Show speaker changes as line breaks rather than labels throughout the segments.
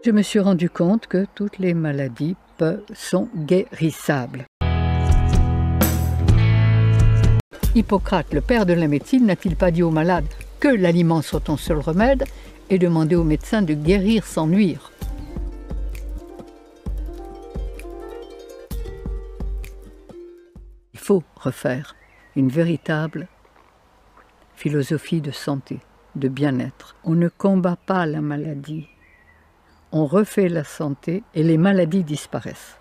Je me suis rendu compte que toutes les maladies sont guérissables. Hippocrate, le père de la médecine, n'a-t-il pas dit aux malades que l'aliment soit ton seul remède et demandé aux médecins de guérir sans nuire? Il faut refaire une véritable philosophie de santé, de bien-être. On ne combat pas la maladie, on refait la santé et les maladies disparaissent.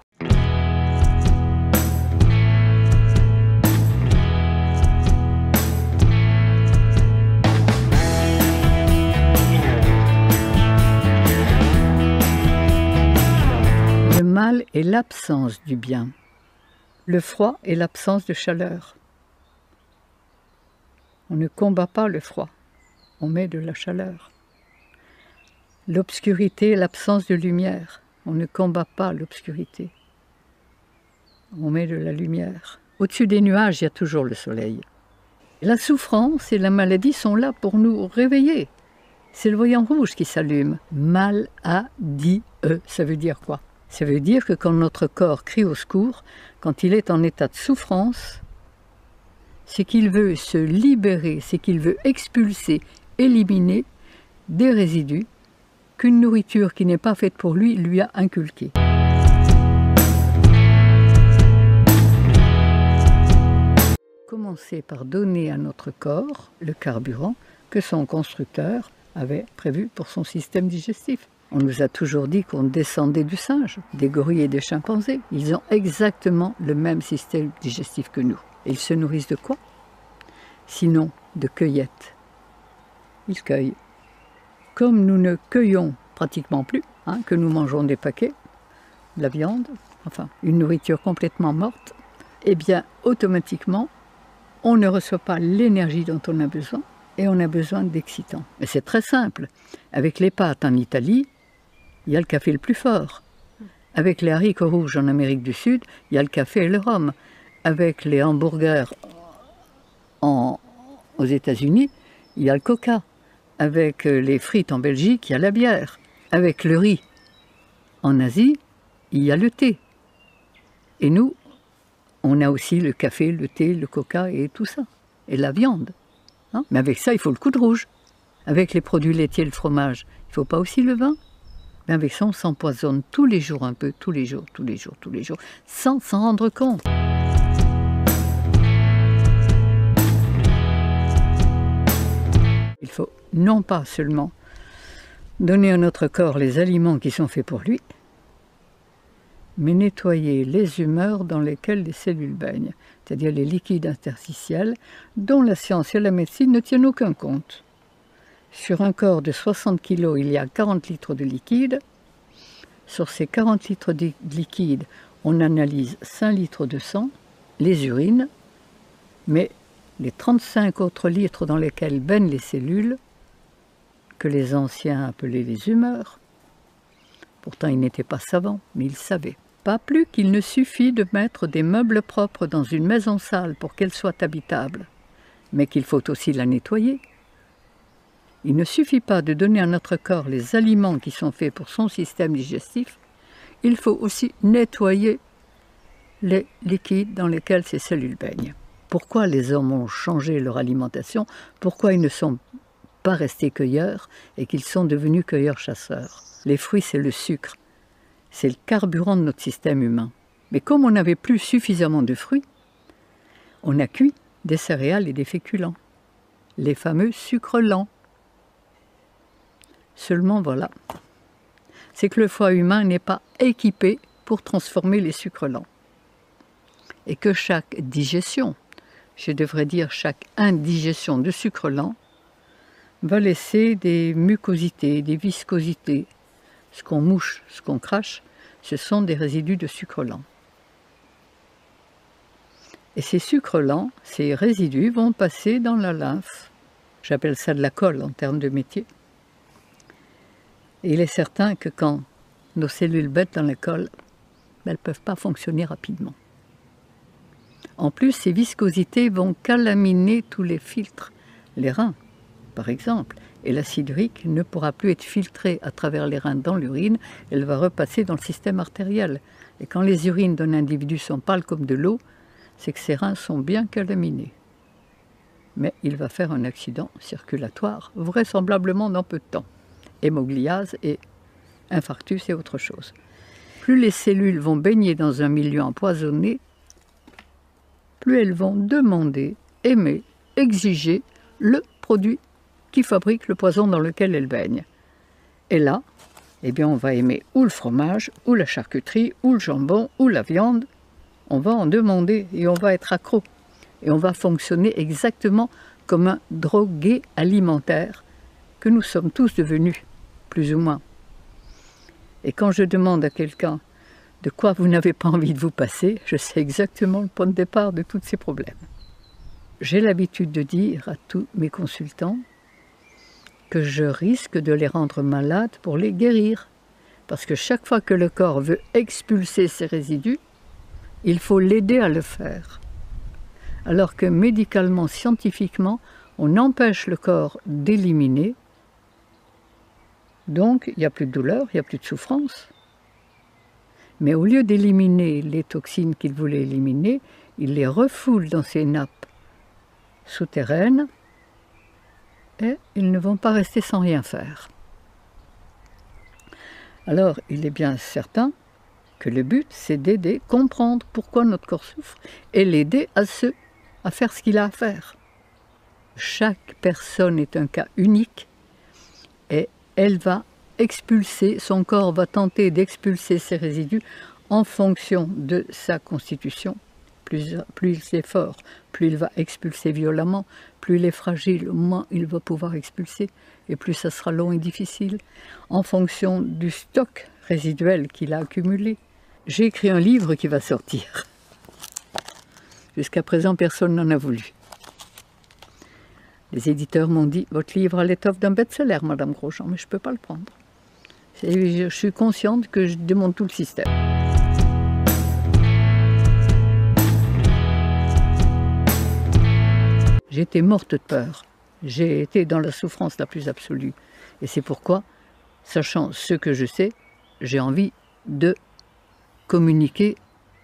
Le mal est l'absence du bien. Le froid est l'absence de chaleur. On ne combat pas le froid, on met de la chaleur. L'obscurité est l'absence de lumière. On ne combat pas l'obscurité, on met de la lumière. Au-dessus des nuages, il y a toujours le soleil. La souffrance et la maladie sont là pour nous réveiller. C'est le voyant rouge qui s'allume. Maladie, ça veut dire quoi? Ça veut dire que quand notre corps crie au secours, quand il est en état de souffrance, c'est qu'il veut se libérer, c'est qu'il veut expulser, éliminer des résidus qu'une nourriture qui n'est pas faite pour lui, lui a inculqués. Commencer par donner à notre corps le carburant que son constructeur avait prévu pour son système digestif. On nous a toujours dit qu'on descendait du singe, des gorilles et des chimpanzés. Ils ont exactement le même système digestif que nous. Et ils se nourrissent de quoi? Sinon de cueillettes. Ils cueillent. Comme nous ne cueillons pratiquement plus, que nous mangeons des paquets, de la viande, enfin une nourriture complètement morte, eh bien automatiquement, on ne reçoit pas l'énergie dont on a besoin et on a besoin d'excitants. Mais c'est très simple. Avec les pâtes en Italie, il y a le café le plus fort. Avec les haricots rouges en Amérique du Sud, il y a le café et le rhum. Avec les hamburgers aux États-Unis, il y a le coca. Avec les frites en Belgique, il y a la bière. Avec le riz en Asie, il y a le thé. Et nous, on a aussi le café, le thé, le coca et tout ça. Et la viande. Mais avec ça, il faut le coup de rouge. Avec les produits laitiers, le fromage, il ne faut pas aussi le vin. Mais avec ça, on s'empoisonne tous les jours un peu, tous les jours, sans s'en rendre compte. Il faut non pas seulement donner à notre corps les aliments qui sont faits pour lui, mais nettoyer les humeurs dans lesquelles les cellules baignent, c'est-à-dire les liquides interstitiels dont la science et la médecine ne tiennent aucun compte. Sur un corps de 60 kg, il y a 40 litres de liquide. Sur ces 40 litres de liquide, on analyse 5 litres de sang, les urines, mais les 35 autres litres dans lesquels baignent les cellules, que les anciens appelaient les humeurs, pourtant ils n'étaient pas savants, mais ils savaient. Pas plus qu'il ne suffit de mettre des meubles propres dans une maison sale pour qu'elle soit habitable, mais qu'il faut aussi la nettoyer. Il ne suffit pas de donner à notre corps les aliments qui sont faits pour son système digestif, il faut aussi nettoyer les liquides dans lesquels ces cellules baignent. Pourquoi les hommes ont changé leur alimentation? Pourquoi ils ne sont pas restés cueilleurs et qu'ils sont devenus cueilleurs-chasseurs? Les fruits, c'est le sucre. C'est le carburant de notre système humain. Mais comme on n'avait plus suffisamment de fruits, on a cuit des céréales et des féculents. Les fameux sucres lents. Seulement voilà, c'est que le foie humain n'est pas équipé pour transformer les sucres lents. Et que chaque digestion, je devrais dire chaque indigestion de sucre lent, va laisser des mucosités, des viscosités. Ce qu'on mouche, ce qu'on crache, ce sont des résidus de sucre lent. Et ces sucres lents, ces résidus vont passer dans la lymphe. J'appelle ça de la colle en termes de métier. Et il est certain que quand nos cellules bêtent dans la colle, elles ne peuvent pas fonctionner rapidement. En plus, ces viscosités vont calaminer tous les filtres, les reins par exemple, Et l'acide urique ne pourra plus être filtré à travers les reins dans l'urine, elle va repasser dans le système artériel. Et quand les urines d'un individu sont pâles comme de l'eau, c'est que ses reins sont bien calaminés. Mais il va faire un accident circulatoire, vraisemblablement dans peu de temps. Hémogliase et infarctus et autre chose. Plus les cellules vont baigner dans un milieu empoisonné, plus elles vont demander, aimer, exiger le produit qui fabrique le poison dans lequel elles baignent. Et là, eh bien, on va aimer ou le fromage, ou la charcuterie, ou le jambon, ou la viande. On va en demander et on va être accro. Et on va fonctionner exactement comme un drogué alimentaire que nous sommes tous devenus, plus ou moins. Et quand je demande à quelqu'un de quoi vous n'avez pas envie de vous passer, je sais exactement le point de départ de tous ces problèmes. J'ai l'habitude de dire à tous mes consultants que je risque de les rendre malades pour les guérir. Parce que chaque fois que le corps veut expulser ses résidus, il faut l'aider à le faire. Alors que médicalement, scientifiquement, on empêche le corps d'éliminer. Donc, il n'y a plus de douleur, il n'y a plus de souffrance. Mais au lieu d'éliminer les toxines qu'il voulait éliminer, il les refoule dans ses nappes souterraines et ils ne vont pas rester sans rien faire. Alors, il est bien certain que le but, c'est d'aider, comprendre pourquoi notre corps souffre et l'aider à faire ce qu'il a à faire. Chaque personne est un cas unique et elle va expulser, son corps va tenter d'expulser ses résidus en fonction de sa constitution. Plus il est fort, plus il va expulser violemment, plus il est fragile, moins il va pouvoir expulser, et plus ça sera long et difficile, en fonction du stock résiduel qu'il a accumulé. J'ai écrit un livre qui va sortir. Jusqu'à présent, personne n'en a voulu. Les éditeurs m'ont dit « Votre livre a l'étoffe d'un best-seller, Madame Grosjean, mais je ne peux pas le prendre. » Je suis consciente que je démonte tout le système. J'étais morte de peur. J'ai été dans la souffrance la plus absolue. Et c'est pourquoi, sachant ce que je sais, j'ai envie de communiquer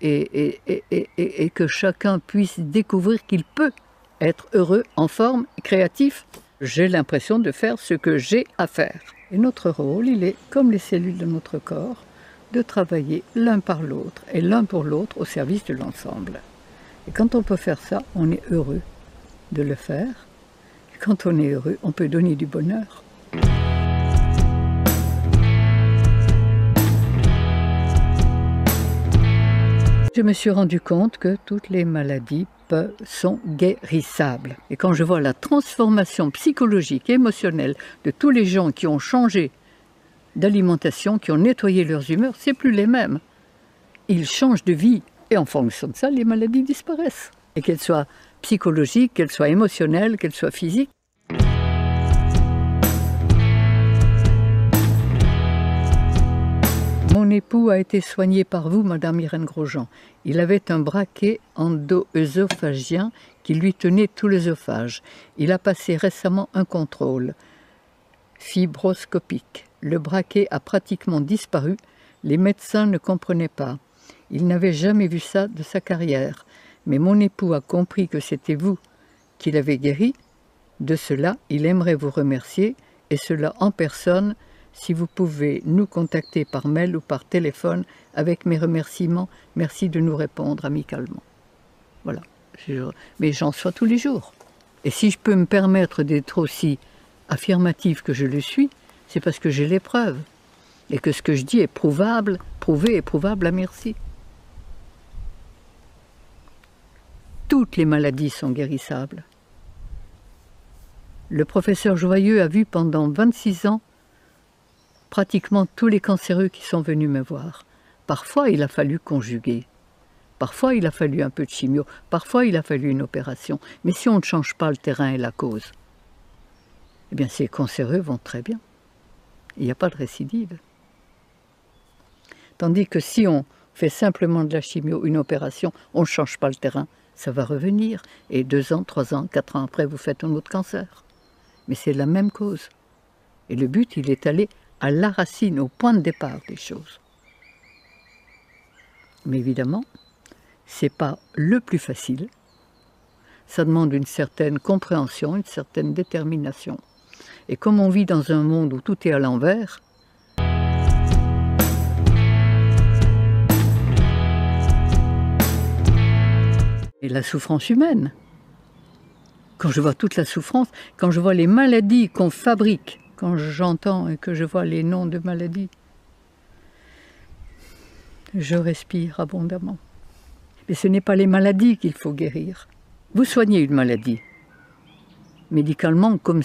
et que chacun puisse découvrir qu'il peut être heureux, en forme, créatif. J'ai l'impression de faire ce que j'ai à faire. Et notre rôle, il est, comme les cellules de notre corps, de travailler l'un par l'autre et l'un pour l'autre au service de l'ensemble. Et quand on peut faire ça, on est heureux de le faire. Et quand on est heureux, on peut donner du bonheur. Je me suis rendu compte que toutes les maladies sont guérissables. Et quand je vois la transformation psychologique et émotionnelle de tous les gens qui ont changé d'alimentation, qui ont nettoyé leurs humeurs, c'est plus les mêmes. Ils changent de vie et en fonction de ça, les maladies disparaissent. Et qu'elles soient psychologiques, qu'elles soient émotionnelles, qu'elles soient physiques. Mon époux a été soigné par vous, Madame Irène Grosjean. Il avait un braquet endo-œsophagien qui lui tenait tout l'œsophage. Il a passé récemment un contrôle fibroscopique. Le braquet a pratiquement disparu. Les médecins ne comprenaient pas. Il n'avait jamais vu ça de sa carrière. Mais mon époux a compris que c'était vous qui l'avez guéri. De cela, il aimerait vous remercier, et cela en personne. Si vous pouvez nous contacter par mail ou par téléphone avec mes remerciements, merci de nous répondre amicalement. Voilà. Mais j'en sois tous les jours. Et si je peux me permettre d'être aussi affirmative que je le suis, c'est parce que j'ai les preuves. Et que ce que je dis est prouvable, prouvé et prouvable à merci. Toutes les maladies sont guérissables. Le professeur Joyeux a vu pendant 26 ans pratiquement tous les cancéreux qui sont venus me voir. Parfois, il a fallu conjuguer. Parfois, il a fallu un peu de chimio. Parfois, il a fallu une opération. Mais si on ne change pas le terrain et la cause, eh bien, ces cancéreux vont très bien. Il n'y a pas de récidive. Tandis que si on fait simplement de la chimio, une opération, on ne change pas le terrain, ça va revenir. Et 2 ans, 3 ans, 4 ans après, vous faites un autre cancer. Mais c'est la même cause. Et le but, il est allé à la racine, au point de départ des choses. Mais évidemment, ce n'est pas le plus facile. Ça demande une certaine compréhension, une certaine détermination. Et comme on vit dans un monde où tout est à l'envers, et la souffrance humaine, quand je vois toute la souffrance, quand je vois les maladies qu'on fabrique, quand j'entends et que je vois les noms de maladies, je respire abondamment. Mais ce n'est pas les maladies qu'il faut guérir. Vous soignez une maladie, médicalement, comme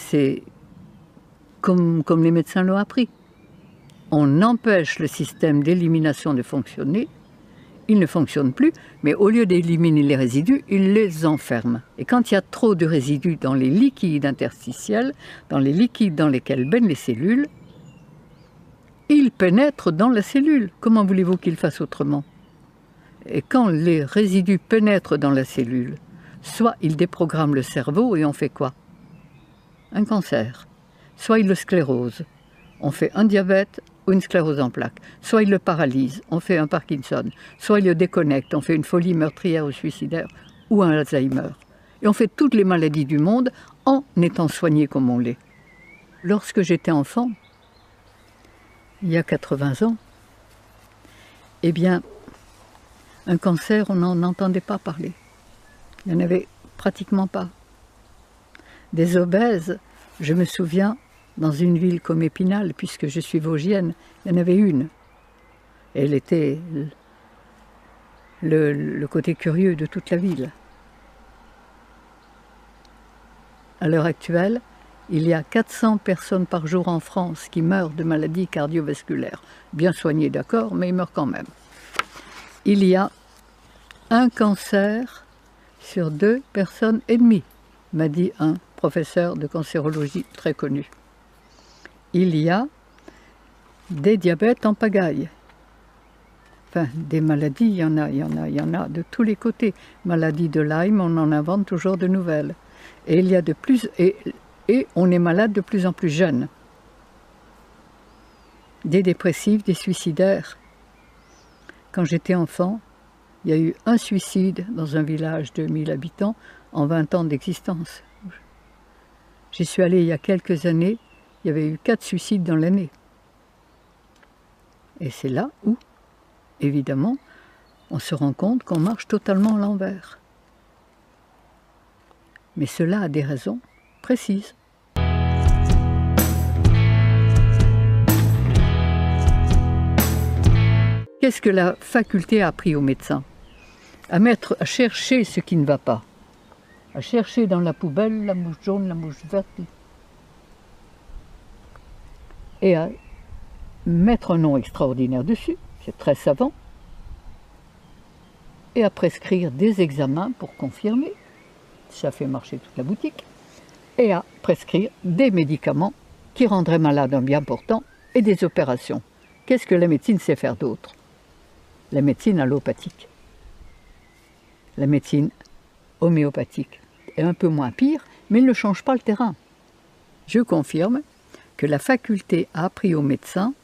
les médecins l'ont appris. On empêche le système d'élimination de fonctionner, il ne fonctionne plus, mais au lieu d'éliminer les résidus, il les enferme. Et quand il y a trop de résidus dans les liquides interstitiels, dans les liquides dans lesquels baignent les cellules, ils pénètrent dans la cellule. Comment voulez-vous qu'ils fassent autrement? Et quand les résidus pénètrent dans la cellule, soit ils déprogramment le cerveau et on fait quoi? Un cancer. Soit ils le sclérosent, on fait un diabète ou une sclérose en plaques. Soit ils le paralysent, on fait un Parkinson. Soit ils le déconnectent, on fait une folie meurtrière ou suicidaire ou un Alzheimer. Et on fait toutes les maladies du monde en étant soigné comme on l'est. Lorsque j'étais enfant, il y a 80 ans, eh bien, un cancer, on n'en entendait pas parler. Il n'y en avait pratiquement pas. Des obèses, je me souviens, dans une ville comme Épinal, puisque je suis vosgienne, il y en avait une. Elle était le côté curieux de toute la ville. À l'heure actuelle, il y a 400 personnes par jour en France qui meurent de maladies cardiovasculaires. Bien soignées, d'accord, mais ils meurent quand même. Il y a un cancer sur 2 personnes et demie, m'a dit un professeur de cancérologie très connu. Il y a des diabètes en pagaille. Enfin, des maladies, il y en a de tous les côtés. Maladie de Lyme, on en invente toujours de nouvelles. Et il y a de plus, et on est malade de plus en plus jeune. Des dépressifs, des suicidaires. Quand j'étais enfant, il y a eu un suicide dans un village de 1000 habitants en 20 ans d'existence. J'y suis allée il y a quelques années, il y avait eu 4 suicides dans l'année. Et c'est là où, évidemment, on se rend compte qu'on marche totalement à l'envers. Mais cela a des raisons précises. Qu'est-ce que la faculté a appris aux médecins? À chercher ce qui ne va pas. À chercher dans la poubelle la mouche jaune, la mouche verte. Et à mettre un nom extraordinaire dessus, c'est très savant. Et à prescrire des examens pour confirmer. Ça fait marcher toute la boutique. Et à prescrire des médicaments qui rendraient malade un bien portant et des opérations. Qu'est-ce que la médecine sait faire d'autre? La médecine allopathique. La médecine homéopathique est un peu moins pire, mais elle ne change pas le terrain. Je confirme que la faculté a appris aux médecins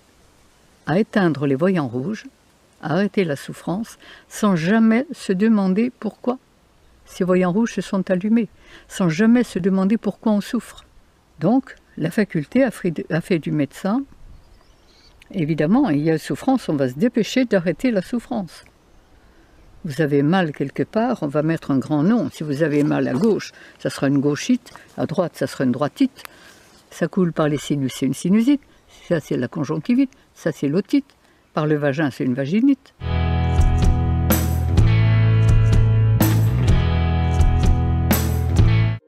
à éteindre les voyants rouges, à arrêter la souffrance, sans jamais se demander pourquoi ces voyants rouges se sont allumés, sans jamais se demander pourquoi on souffre. Donc, la faculté a fait du médecin, évidemment, il y a souffrance, on va se dépêcher d'arrêter la souffrance. Vous avez mal quelque part, on va mettre un grand nom. Si vous avez mal à gauche, ça sera une gauchite, à droite, ça sera une droitite. Ça coule par les sinus, c'est une sinusite. Ça, c'est la conjonctivite. Ça, c'est l'otite. Par le vagin, c'est une vaginite.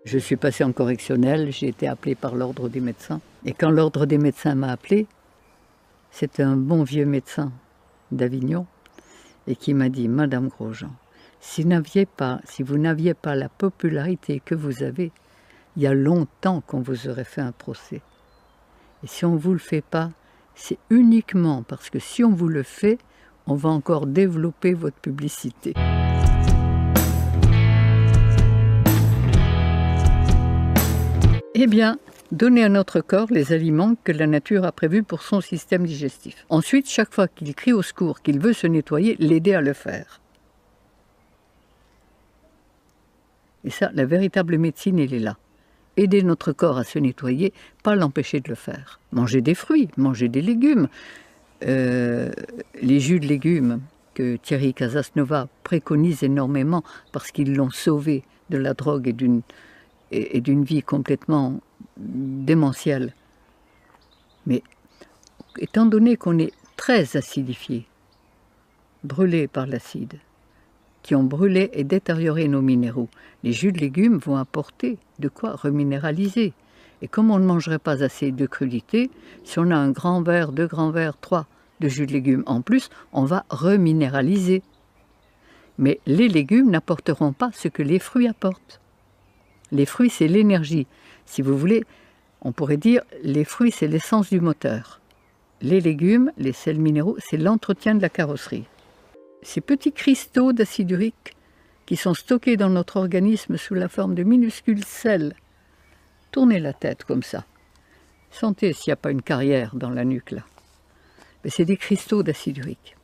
Je suis passée en correctionnel, j'ai été appelée par l'ordre des médecins. Et quand l'ordre des médecins m'a appelée, c'était un bon vieux médecin d'Avignon et qui m'a dit « Madame Grosjean, si vous n'aviez pas la popularité que vous avez, il y a longtemps qu'on vous aurait fait un procès. Et si on ne vous le fait pas, c'est uniquement parce que si on vous le fait, on va encore développer votre publicité. » Eh bien, donner à notre corps les aliments que la nature a prévus pour son système digestif. Ensuite, chaque fois qu'il crie au secours, qu'il veut se nettoyer, l'aider à le faire. Et ça, la véritable médecine, elle est là. Aider notre corps à se nettoyer, pas l'empêcher de le faire. Manger des fruits, manger des légumes. Les jus de légumes que Thierry Casasnova préconise énormément parce qu'ils l'ont sauvé de la drogue et d'une vie complètement démentielle. Mais étant donné qu'on est très acidifié, brûlé par l'acide, qui ont brûlé et détérioré nos minéraux, les jus de légumes vont apporter de quoi reminéraliser. Et comme on ne mangerait pas assez de crudités, si on a un grand verre, 2 grands verres, 3 de jus de légumes en plus, on va reminéraliser. Mais les légumes n'apporteront pas ce que les fruits apportent. Les fruits, c'est l'énergie. Si vous voulez, on pourrait dire les fruits, c'est l'essence du moteur. Les légumes, les sels minéraux, c'est l'entretien de la carrosserie. Ces petits cristaux d'acide urique qui sont stockés dans notre organisme sous la forme de minuscules sels. Tournez la tête comme ça. Sentez s'il n'y a pas une carrière dans la nuque là. Mais c'est des cristaux d'acide urique.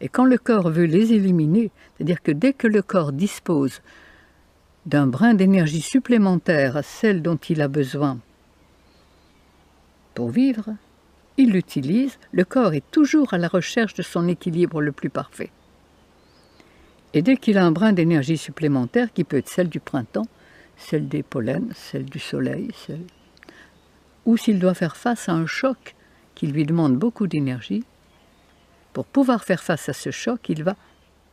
Et quand le corps veut les éliminer, c'est-à-dire que dès que le corps dispose d'un brin d'énergie supplémentaire à celle dont il a besoin pour vivre, il l'utilise. Le corps est toujours à la recherche de son équilibre le plus parfait. Et dès qu'il a un brin d'énergie supplémentaire, qui peut être celle du printemps, celle des pollens, celle du soleil, ou s'il doit faire face à un choc qui lui demande beaucoup d'énergie, pour pouvoir faire face à ce choc, il va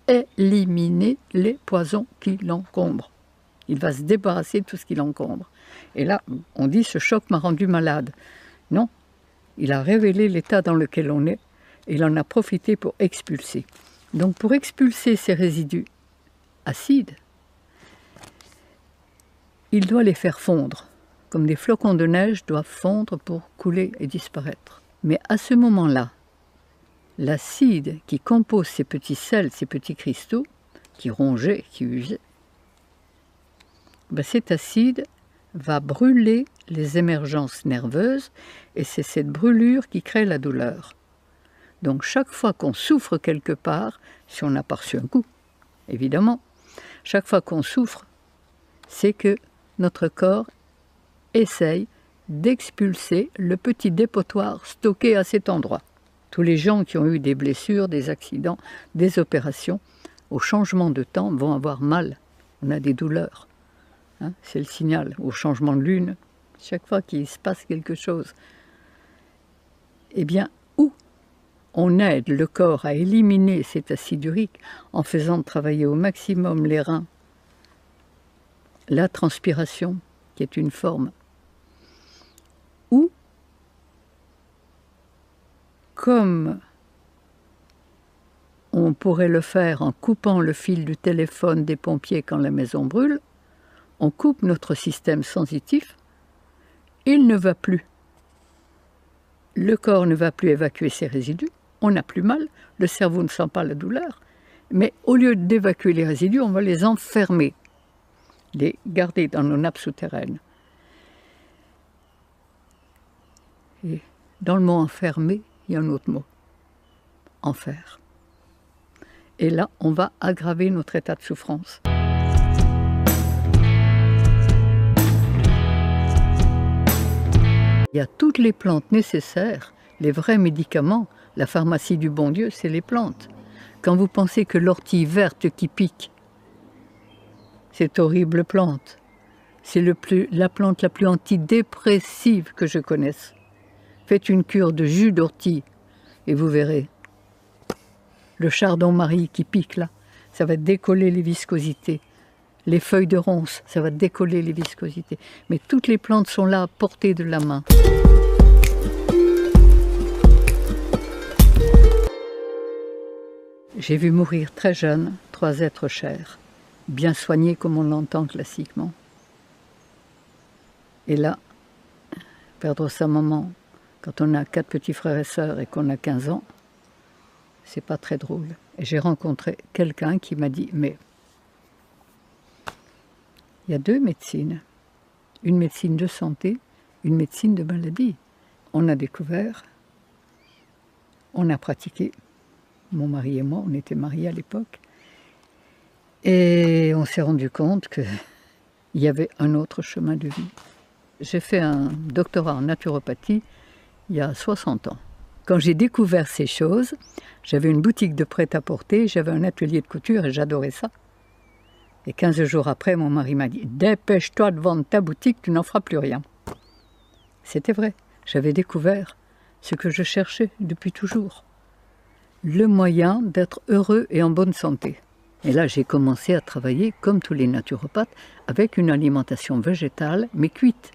éliminer les poisons qui l'encombrent. Il va se débarrasser de tout ce qui l'encombre. Et là, on dit « ce choc m'a rendu malade ». Non, il a révélé l'état dans lequel on est, et il en a profité pour expulser. Donc pour expulser ces résidus acides, il doit les faire fondre, comme des flocons de neige doivent fondre pour couler et disparaître. Mais à ce moment-là, l'acide qui compose ces petits sels, ces petits cristaux, qui rongeaient, qui usaient, cet acide va brûler les émergences nerveuses et c'est cette brûlure qui crée la douleur. Donc chaque fois qu'on souffre quelque part, si on n'a pas reçu un coup, évidemment, chaque fois qu'on souffre, c'est que notre corps essaye d'expulser le petit dépotoir stocké à cet endroit. Tous les gens qui ont eu des blessures, des accidents, des opérations, au changement de temps, vont avoir mal. On a des douleurs. Hein, c'est le signal. Au changement de lune, chaque fois qu'il se passe quelque chose, eh bien, où on aide le corps à éliminer cet acide urique en faisant travailler au maximum les reins, la transpiration, qui est une forme, ou comme on pourrait le faire en coupant le fil du téléphone des pompiers quand la maison brûle, on coupe notre système sensitif, il ne va plus. Le corps ne va plus évacuer ses résidus, on n'a plus mal, le cerveau ne sent pas la douleur, mais au lieu d'évacuer les résidus, on va les enfermer, les garder dans nos nappes souterraines. Et dans le mot enfermer, il y a un autre mot, enfer. Et là, on va aggraver notre état de souffrance. Il y a toutes les plantes nécessaires, les vrais médicaments. La pharmacie du bon Dieu, c'est les plantes. Quand vous pensez que l'ortie verte qui pique, cette horrible plante, c'est la plante la plus antidépressive que je connaisse. Faites une cure de jus d'ortie et vous verrez. Le chardon-marie qui pique là, ça va décoller les viscosités. Les feuilles de ronce, ça va décoller les viscosités. Mais toutes les plantes sont là à portée de la main. J'ai vu mourir très jeune 3 êtres chers, bien soignés comme on l'entend classiquement. Et là, perdre sa maman, quand on a 4 petits frères et sœurs et qu'on a 15 ans, c'est pas très drôle. Et j'ai rencontré quelqu'un qui m'a dit, mais il y a 2 médecines. Une médecine de santé une médecine de maladie. On a découvert, on a pratiqué, mon mari et moi, on était mariés à l'époque, et on s'est rendu compte qu'il y avait un autre chemin de vie. J'ai fait un doctorat en naturopathie il y a 60 ans. Quand j'ai découvert ces choses, j'avais une boutique de prêt-à-porter, j'avais un atelier de couture et j'adorais ça. Et 15 jours après, mon mari m'a dit « Dépêche-toi de vendre ta boutique, tu n'en feras plus rien ». C'était vrai, j'avais découvert ce que je cherchais depuis toujours. Le moyen d'être heureux et en bonne santé. Et là, j'ai commencé à travailler, comme tous les naturopathes, avec une alimentation végétale, mais cuite.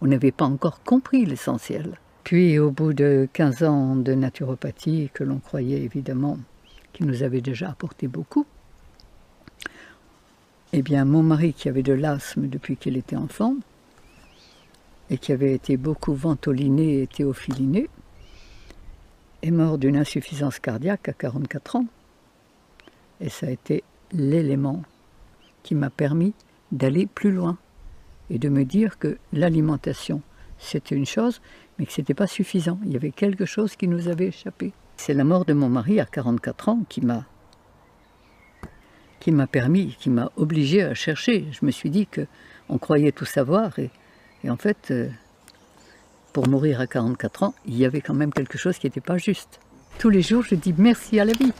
On n'avait pas encore compris l'essentiel. Puis, au bout de 15 ans de naturopathie, que l'on croyait évidemment qui nous avait déjà apporté beaucoup, eh bien, mon mari, qui avait de l'asthme depuis qu'il était enfant, et qui avait été beaucoup ventoliné et théophiliné, est mort d'une insuffisance cardiaque à 44 ans. Et ça a été l'élément qui m'a permis d'aller plus loin et de me dire que l'alimentation, c'était une chose, mais que ce n'était pas suffisant. Il y avait quelque chose qui nous avait échappé. C'est la mort de mon mari à 44 ans qui m'a permis, qui m'a obligé à chercher. Je me suis dit qu'on croyait tout savoir et en fait, pour mourir à 44 ans, il y avait quand même quelque chose qui n'était pas juste. Tous les jours, je dis merci à la vie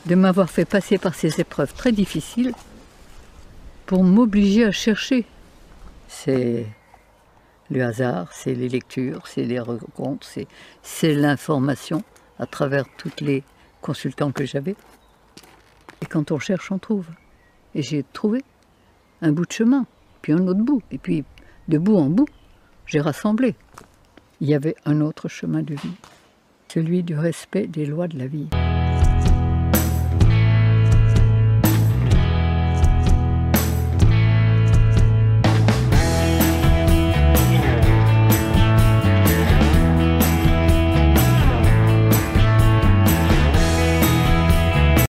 de m'avoir fait passer par ces épreuves très difficiles pour m'obliger à chercher. C'est le hasard, c'est les lectures, c'est les rencontres, c'est l'information à travers tous les consultants que j'avais. Et quand on cherche, on trouve. Et j'ai trouvé un bout de chemin, puis un autre bout. Et puis, de bout en bout, j'ai rassemblé. Il y avait un autre chemin de vie, celui du respect des lois de la vie.